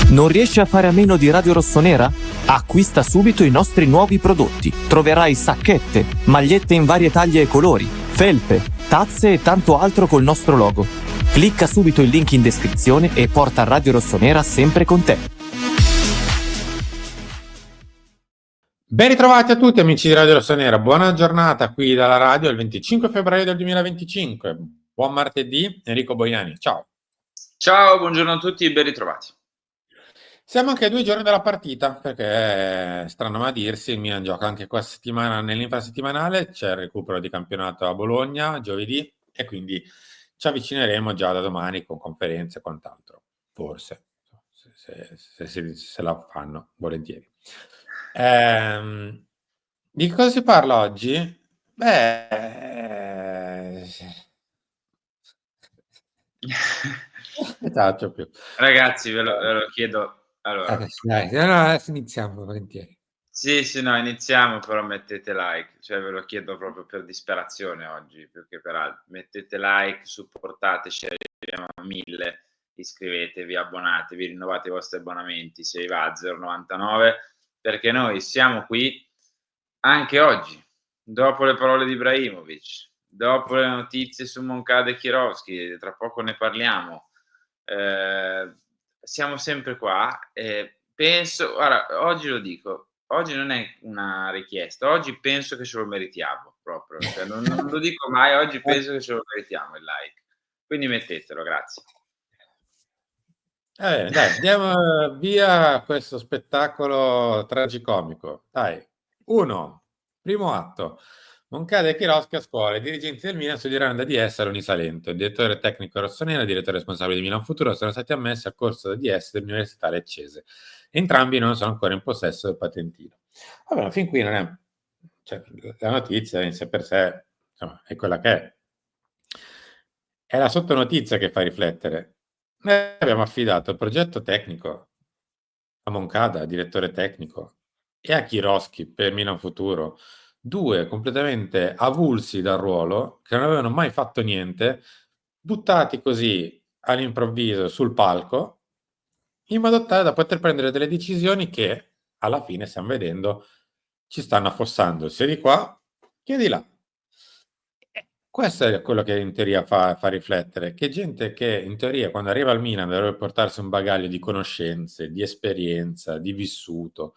Non riesci a fare a meno di Radio Rossonera? Acquista subito i nostri nuovi prodotti. Troverai sacchette, magliette in varie taglie e colori, felpe, tazze e tanto altro col nostro logo. Clicca subito il link in descrizione e porta Radio Rossonera sempre con te. Ben ritrovati a tutti amici di Radio Rossonera, buona giornata qui dalla radio il 25 febbraio del 2025. Buon martedì, Enrico Boiani, ciao. Ciao, buongiorno a tutti e ben ritrovati. Siamo anche a 2 giorni dalla partita, perché strano ma a dirsi, il Milan gioca anche questa settimana nell'infrasettimanale, c'è il recupero di campionato a Bologna giovedì e quindi ci avvicineremo già da domani con conferenze e quant'altro, forse, se la fanno, volentieri. Di cosa si parla oggi? Esatto, più. Ragazzi, ve lo chiedo. Allora, Adesso iniziamo volentieri. sì, no, iniziamo, però mettete like, cioè ve lo chiedo proprio per disperazione oggi, più che per altro. Mettete like, supportateci, arriviamo a 1000, iscrivetevi, abbonatevi, rinnovate i vostri abbonamenti, se vi va a 0,99, perché noi siamo qui anche oggi, dopo le parole di Ibrahimovic, dopo le notizie su Moncada e Chirovski, tra poco ne parliamo. Siamo sempre qua e penso, guarda, oggi lo dico, oggi non è una richiesta, oggi penso che ce lo meritiamo proprio, cioè non lo dico mai, oggi penso che ce lo meritiamo il like, quindi mettetelo, grazie. Dai, andiamo via a questo spettacolo tragicomico. Dai, primo atto. Moncada e Chirovski a scuola, i dirigenti del Milan studieranno da DS all'Unisalento. Il direttore tecnico rossonero e il direttore responsabile di Milan Futuro sono stati ammessi al corso da DS dell'Università Leccese. Entrambi non sono ancora in possesso del patentino. Vabbè, fin qui non è... Cioè, la notizia in sé per sé, insomma, è quella che è. È la sottonotizia che fa riflettere. Noi abbiamo affidato il progetto tecnico a Moncada, direttore tecnico, e a Chirovski per Milan Futuro, due completamente avulsi dal ruolo, che non avevano mai fatto niente, buttati così all'improvviso sul palco, in modo tale da poter prendere delle decisioni che, alla fine, stiamo vedendo, ci stanno affossando sia di qua che di là. Questo è quello che in teoria fa riflettere, che gente che in teoria quando arriva al Milan dovrebbe portarsi un bagaglio di conoscenze, di esperienza, di vissuto,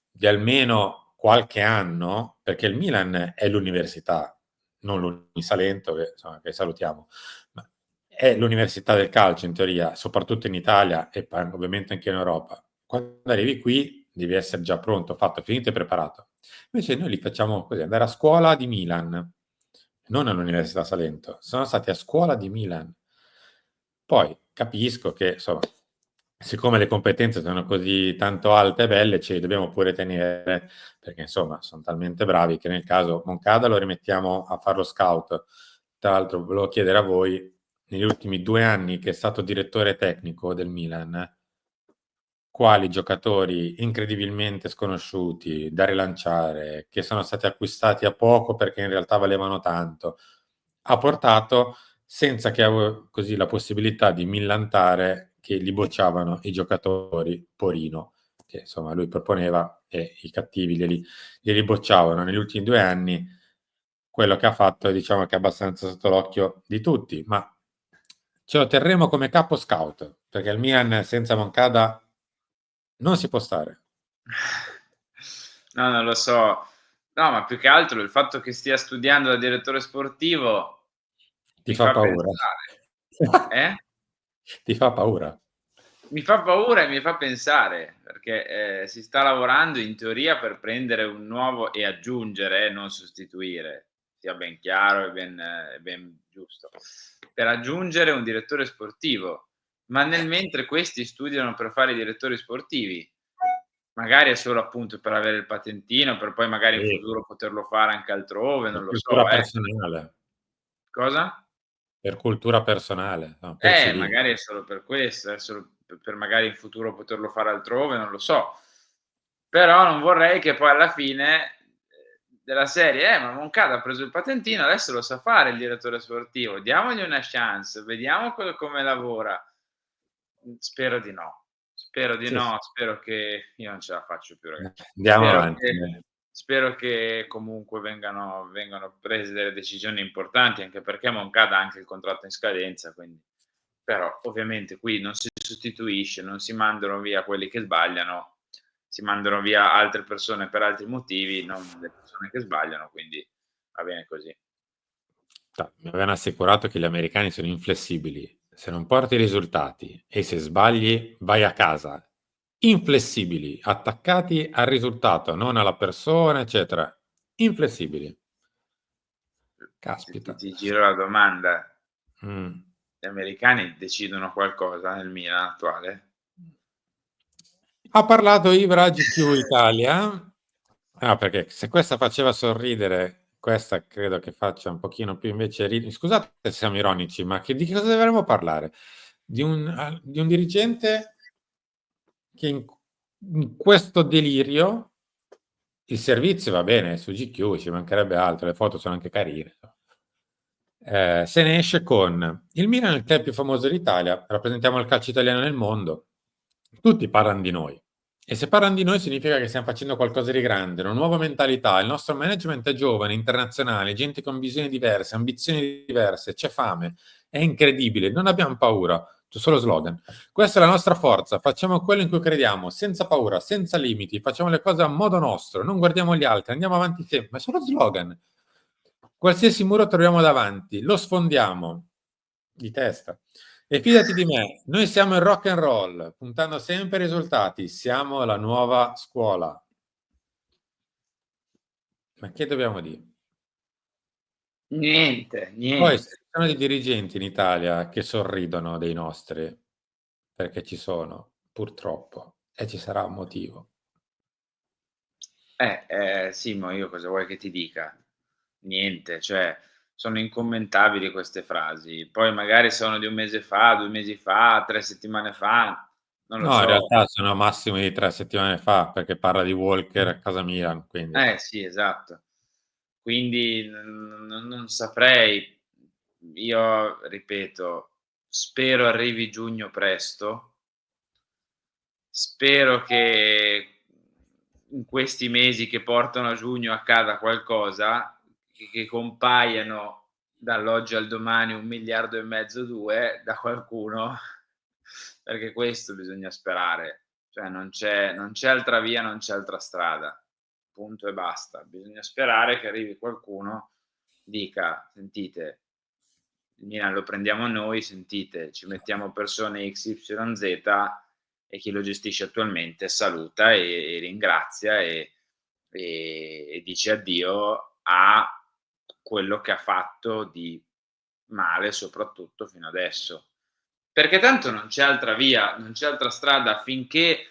di almeno qualche anno, perché il Milan è l'università, non l'Unisalento, che salutiamo, ma è l'università del calcio in teoria, soprattutto in Italia e ovviamente anche in Europa. Quando arrivi qui devi essere già pronto, fatto, finito e preparato. Invece noi li facciamo così, andare a scuola di Milan, non all'Università Salento, sono stati a scuola di Milan. Poi capisco che, insomma, siccome le competenze sono così tanto alte e belle, ce li dobbiamo pure tenere, perché insomma sono talmente bravi che nel caso Moncada lo rimettiamo a fare lo scout. Tra l'altro volevo chiedere a voi, negli ultimi 2 anni che è stato direttore tecnico del Milan, quali giocatori incredibilmente sconosciuti da rilanciare, che sono stati acquistati a poco perché in realtà valevano tanto, ha portato senza che avevo così la possibilità di millantare che li bocciavano i giocatori Porino, che insomma lui proponeva e i cattivi glieli bocciavano. Negli ultimi 2 anni quello che ha fatto diciamo che è abbastanza sotto l'occhio di tutti, ma ce lo terremo come capo scout, perché il Milan senza Moncada non si può stare. No, non lo so. No, ma più che altro il fatto che stia studiando da direttore sportivo Ti mi fa fa paura. pensare. Ti fa paura. Mi fa paura e mi fa pensare, perché, si sta lavorando in teoria per prendere un nuovo e aggiungere, non sostituire, sia ben chiaro e ben giusto, per aggiungere un direttore sportivo, ma nel mentre questi studiano per fare i direttori sportivi, magari è solo appunto per avere il patentino, per poi magari in Sì. futuro poterlo fare anche altrove, Per non lo cultura so, personale. Cosa? Per cultura personale, no, per CV. Magari è solo per questo, è solo per magari in futuro poterlo fare altrove, non lo so. Però non vorrei che poi alla fine, della serie: ma Moncada ha preso il patentino, adesso lo sa fare il direttore sportivo, diamogli una chance, vediamo come lavora". Spero di no. Spero di Sì, no, spero che io non ce la faccio più, sì. ragazzi. Andiamo Spero avanti. che spero che comunque vengano prese delle decisioni importanti, anche perché Moncada ha anche il contratto in scadenza, quindi però ovviamente qui non si sostituisce, non si mandano via quelli che sbagliano, si mandano via altre persone per altri motivi, non le persone che sbagliano, quindi va bene così. Mi avevano assicurato che gli americani sono inflessibili. Se non porti i risultati e se sbagli, vai a casa. Inflessibili, attaccati al risultato, non alla persona, eccetera. Inflessibili. Ti Caspita. ti giro la domanda: Mm. gli americani decidono qualcosa nel Milan attuale? Ha parlato Ibra GQ Italia. Ah, perché se questa faceva sorridere, questa credo che faccia un pochino più invece ridere. Scusate se siamo ironici, ma di che cosa dovremmo parlare? Di un dirigente che in questo delirio il servizio va bene su GQ, ci mancherebbe altro, le foto sono anche carine. Se ne esce con il Milan è il club più famoso d'Italia, rappresentiamo il calcio italiano nel mondo, tutti parlano di noi. E se parlano di noi significa che stiamo facendo qualcosa di grande, una nuova mentalità, il nostro management è giovane, internazionale, gente con visioni diverse, ambizioni diverse, c'è fame, è incredibile, non abbiamo paura, solo slogan. Questa è la nostra forza, facciamo quello in cui crediamo, senza paura, senza limiti, facciamo le cose a modo nostro, non guardiamo gli altri, andiamo avanti sempre, ma è solo slogan. Qualsiasi muro troviamo davanti, lo sfondiamo di testa. E fidati di me, noi siamo il rock and roll, puntando sempre ai risultati, siamo la nuova scuola. Ma che dobbiamo dire? Niente, Poi niente. ci sono dei dirigenti in Italia che sorridono dei nostri, perché ci sono, purtroppo, e ci sarà un motivo. Simo, io cosa vuoi che ti dica? Niente, cioè sono incommentabili queste frasi. Poi magari sono di 1 mese fa, 2 mesi fa, 3 settimane fa, non lo No, in so. realtà sono massimo di 3 settimane fa, perché parla di Walker a casa Milan, quindi. Sì, esatto. Quindi non saprei. Io ripeto, spero arrivi giugno presto. Spero che in questi mesi che portano a giugno accada qualcosa, che compaiano dall'oggi al domani 1,5 miliardi, 2 da qualcuno, perché questo bisogna sperare. Cioè non c'è altra via, non c'è altra strada. Punto e basta. Bisogna sperare che arrivi qualcuno, dica: "Sentite, il Milan lo prendiamo noi, sentite, ci mettiamo persone XYZ", e chi lo gestisce attualmente saluta e ringrazia e dice addio a quello che ha fatto di male, soprattutto fino adesso. Perché tanto non c'è altra via, non c'è altra strada finché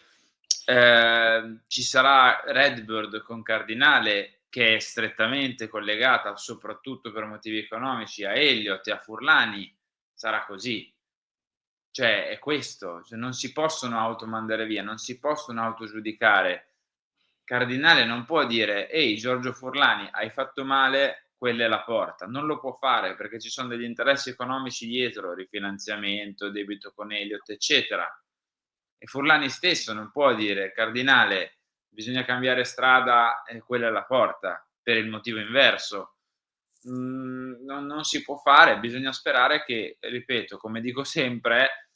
ci sarà Redbird con Cardinale, che è strettamente collegata, soprattutto per motivi economici, a Elliott e a Furlani, sarà così. Cioè è questo, cioè non si possono automandare via, non si possono autogiudicare. Cardinale non può dire: "Ehi Giorgio Furlani, hai fatto male, quella è la porta." Non lo può fare perché ci son degli interessi economici dietro, rifinanziamento, debito con Elliott, eccetera. E Furlani stesso non può dire: "Cardinale, bisogna cambiare strada e quella è la porta", per il motivo inverso. Non si può fare, bisogna sperare che, ripeto, come dico sempre,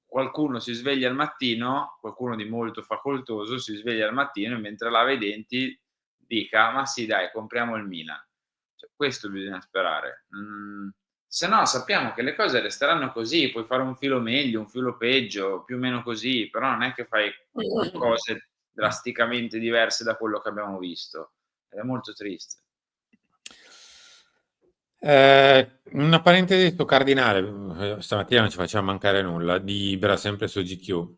qualcuno si sveglia al mattino, qualcuno di molto facoltoso si sveglia al mattino e mentre lava i denti dica: "Ma sì dai, compriamo il Milan." Cioè questo bisogna sperare. Se no sappiamo che le cose resteranno così, puoi fare un filo meglio, un filo peggio, più o meno così, però non è che fai cose drasticamente diverse da quello che abbiamo visto. Ed è molto triste. Una parentesi su Cardinale, stamattina non ci faceva mancare nulla, di Ibra sempre su GQ.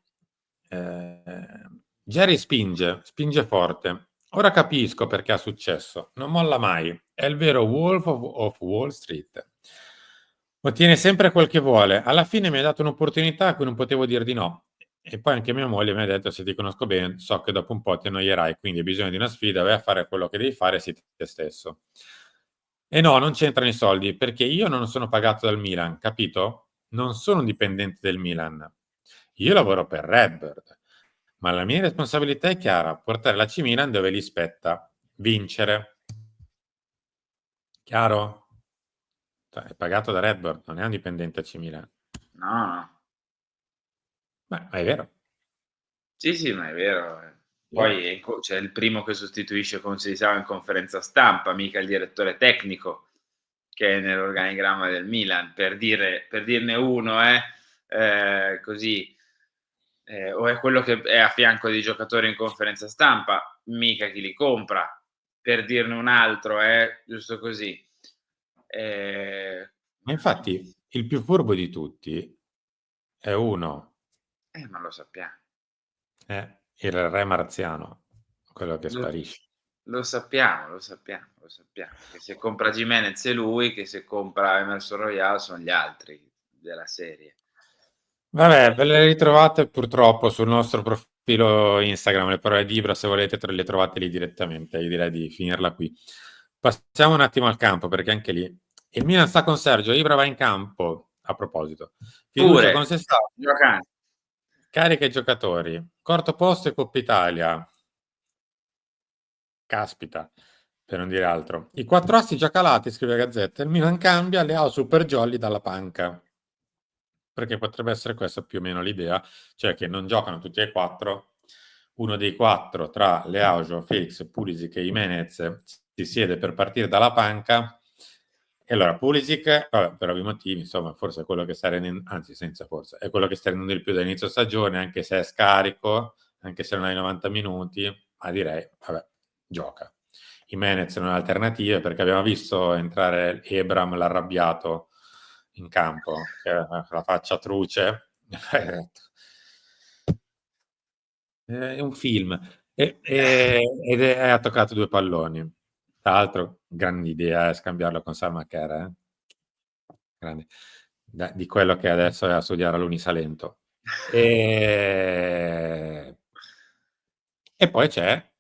Jerry spinge forte. Ora capisco perché ha successo, non molla mai, è il vero Wolf of Wall Street. Ottiene sempre quel che vuole. Alla fine mi ha dato un'opportunità a cui non potevo dire di no. E poi anche mia moglie mi ha detto: se ti conosco bene, so che dopo un po' ti annoierai, quindi hai bisogno di una sfida, vai a fare quello che devi fare, sii te stesso. E no, non c'entrano i soldi, perché io non sono pagato dal Milan, capito? Non sono un dipendente del Milan. Io lavoro per Redbird, ma la mia responsabilità è chiara, portare la C Milan dove gli spetta, vincere. Chiaro? Cioè, è pagato da Redbird, non è un dipendente AC Milan. No. Ma è vero. Sì, ma è vero. Poi è il primo che sostituisce, come si diceva in conferenza stampa, mica il direttore tecnico che è nell'organigramma del Milan, per dirne uno, così, o è quello che è a fianco dei giocatori in conferenza stampa, mica chi li compra, per dirne un altro, giusto così. Ma infatti il più furbo di tutti è uno. Ma lo sappiamo. Il re marziano, quello che sparisce. Lo sappiamo, che se compra Giménez è lui, che se compra Emerson Royal son gli altri della serie. Vabbè, ve le ritrovate purtroppo sul nostro profilo Instagram, le parole di Ibra, se volete le trovate lì direttamente, io direi di finirla qui. Passiamo un attimo al campo, perché anche lì il Milan sta con Sergio, Ibra va in campo, a proposito. Fiducia con se stesso, Giocando. carica i giocatori, quarto posto e Coppa Italia. Caspita, per non dire altro. I 4 assi già calati, scrive Gazzetta, il Milan cambia, Leao super jolly dalla panca. Perché potrebbe essere questa più o meno l'idea, cioè che non giocano tutti e 4, uno dei 4 tra Leao, Joao Felix, Pulisic e Jimenez si siede per partire dalla panca, e allora Pulisic, vabbè, per ovvi motivi, insomma, forse è quello che sta rendendo, anzi senza forse, è quello che sta rendendo il più dall'inizio stagione, anche se è scarico, anche se non ha i 90 minuti, ma direi, vabbè, gioca. Jimenez non ha alternative, perché abbiamo visto entrare Ebram, l'arrabbiato, in campo, che ha la faccia truce. È un film. Ed ha toccato 2 palloni. Tra l'altro, grande idea scambiarlo con Sam Makera, grande. Di quello che adesso è a studiare all'Unisalento. E poi c'è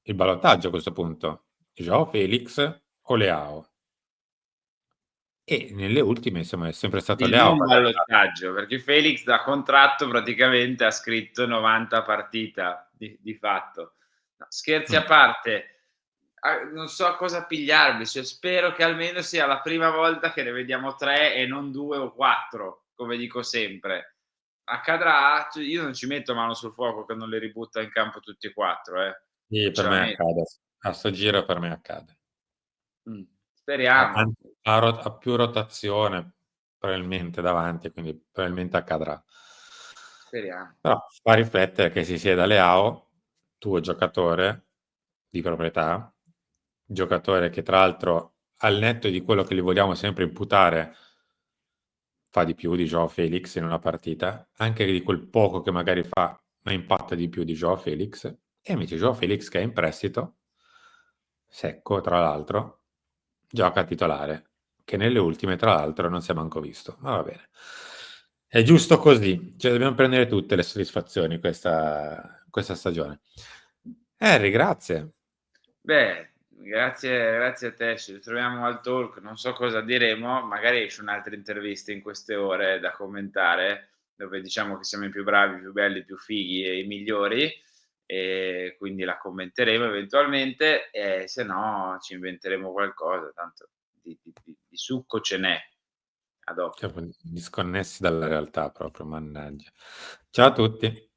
il ballottaggio a questo punto. Joao Felix o Leao. E nelle ultime, insomma, è sempre stato Il Leao. non ballottaggio, perché Felix da contratto praticamente ha scritto 90 partita di fatto. No, scherzi a parte, non so cosa pigliarvi, cioè spero che almeno sia la prima volta che ne vediamo 3 e non 2 o 4, come dico sempre. Accadrà, cioè io non ci metto mano sul fuoco che non le ributta in campo tutti e 4, Sì, per me accade. A sto giro per me accade. Speriamo. Ha più rotazione probabilmente davanti, quindi probabilmente accadrà. Speriamo. Però fa riflettere che si sieda Leao, tuo giocatore di proprietà, giocatore che tra l'altro al netto di quello che gli vogliamo sempre imputare fa di più di Joao Felix in una partita, anche di quel poco che magari fa, ma impatta di più di Joao Felix. E invece Joao Felix, che è in prestito, secco tra l'altro, gioca a titolare, che nelle ultime tra l'altro non si è manco visto, ma va bene. È giusto così, cioè dobbiamo prendere tutte le soddisfazioni questa stagione. Harry, grazie. Beh, grazie a te, ci ritroviamo al talk, non so cosa diremo, magari esce un'altra intervista in queste ore da commentare, dove diciamo che siamo i più bravi, i più belli, i più fighi e i migliori, e quindi la commenteremo eventualmente, e se no ci inventeremo qualcosa, tanto di succo ce n'è. A dopo. Cioè, disconnessi dalla realtà proprio, mannaggia. Ciao a tutti.